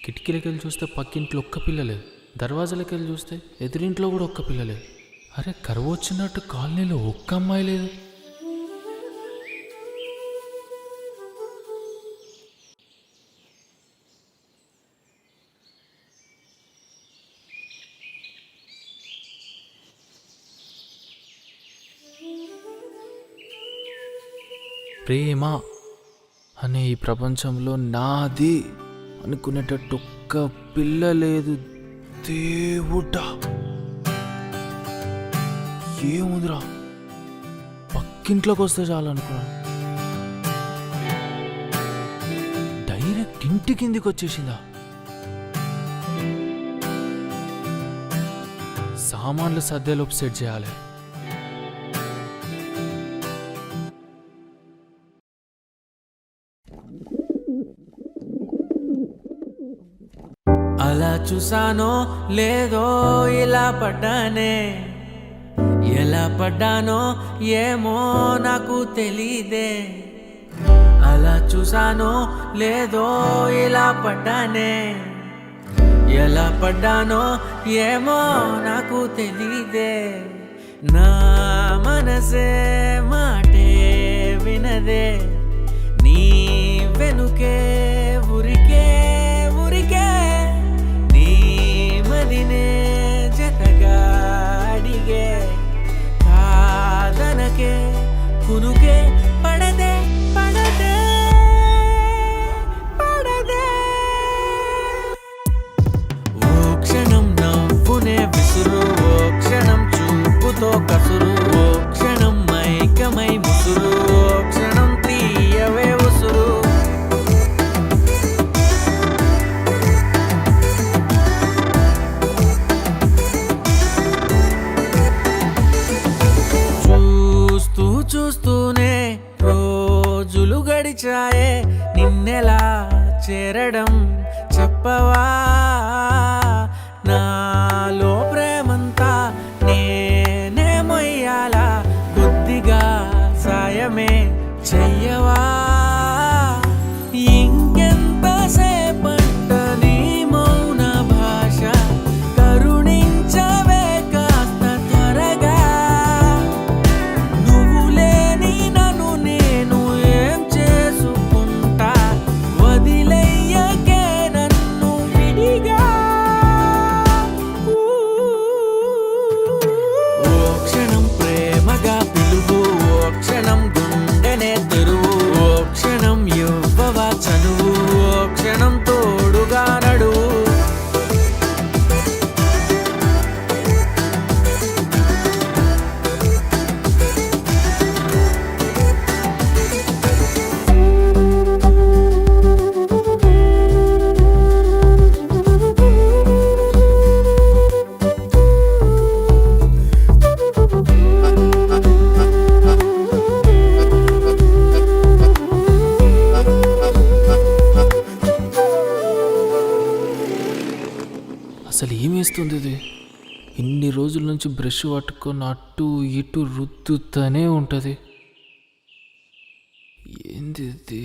కిటికీలకెళ్ళి చూస్తే పక్కింట్లో ఒక్క పిల్ల లేదు, దర్వాజాలకెళ్ళి చూస్తే ఎదురింట్లో కూడా ఒక్క పిల్ల లేదు. అరే కరువు వచ్చినట్టు కాలనీలో ఒక్క అమ్మాయి లేదు. ప్రేమ అనే ఈ ప్రపంచంలో నాది అనుకునేటట్టు ఒక్క పిల్ల లేదు. దేవుడా, ఏముందిరా, పక్కింట్లోకి వస్తే చాలు అనుకున్నాను. డైరెక్ట్ ఇంటి కిందికి వచ్చేసిందా? సామాన్లు సర్దేలోపు సెట్ చేయాలి. అలా చూసానో లేదో ఇలా పడ్డానే, ఎలా పడ్డానో ఏమో నాకు తెలీదే. అలా చూసానో లేదో ఇలా పడ్డానే, ఎలా పడ్డానో ఏమో నాకు తెలీదే. నా మనసే మాటే వినదే, నీ వెనుకే ఉరికే ఉరికే, నీ మదినే జతగా అడిగే, కాదనకే కునుకే పడదే పడదే పడదే. ఓ క్షణం నవ్వునే విసురు, ఓ క్షణం చూపుతో కసురు, ఓ క్షణం మైకమై ముసురు, ఓ క్షణం తీయవే ఉసురు. చూస్తూ చూస్తూనే రోజులు గడిచాయే, నిన్నెలా చేరడం చెప్పవా? నాలో ప్రేమంతా నేనే మొయ్యాలా, కొద్దిగా సాయమే చెయ్యవా? ఇంకెంత సేపంట నీ మౌన భాష, కరుణించవే కాస్త త్వరగా. నువ్వు లేని నన్ను నేను ఏం చేసుకుంటా, వదిలేయకే నన్ను విడిగా. ఓ క్షణం ప్రేమగా పిలువు, ఓ క్షణం గుండెనే తెరువు, ఓ క్షణం ఇవ్వవా చనువు, ఓ క్షణం తోడుగా నడువు. అసలు ఏమేస్తుంది ఇది? ఇన్ని రోజుల నుంచి బ్రష్ పట్టుకొని అటు ఇటు రుద్దుతూనే ఉంటుంది. ఏంది ఇది?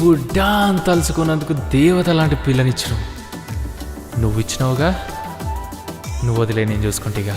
దేవుడా అని తలుచుకున్నందుకు దేవత లాంటి పిల్లనిచ్చినావు. నువ్వు ఇచ్చినావుగా, నువ్వు వదిలే నేను చూసుకుంటేగా.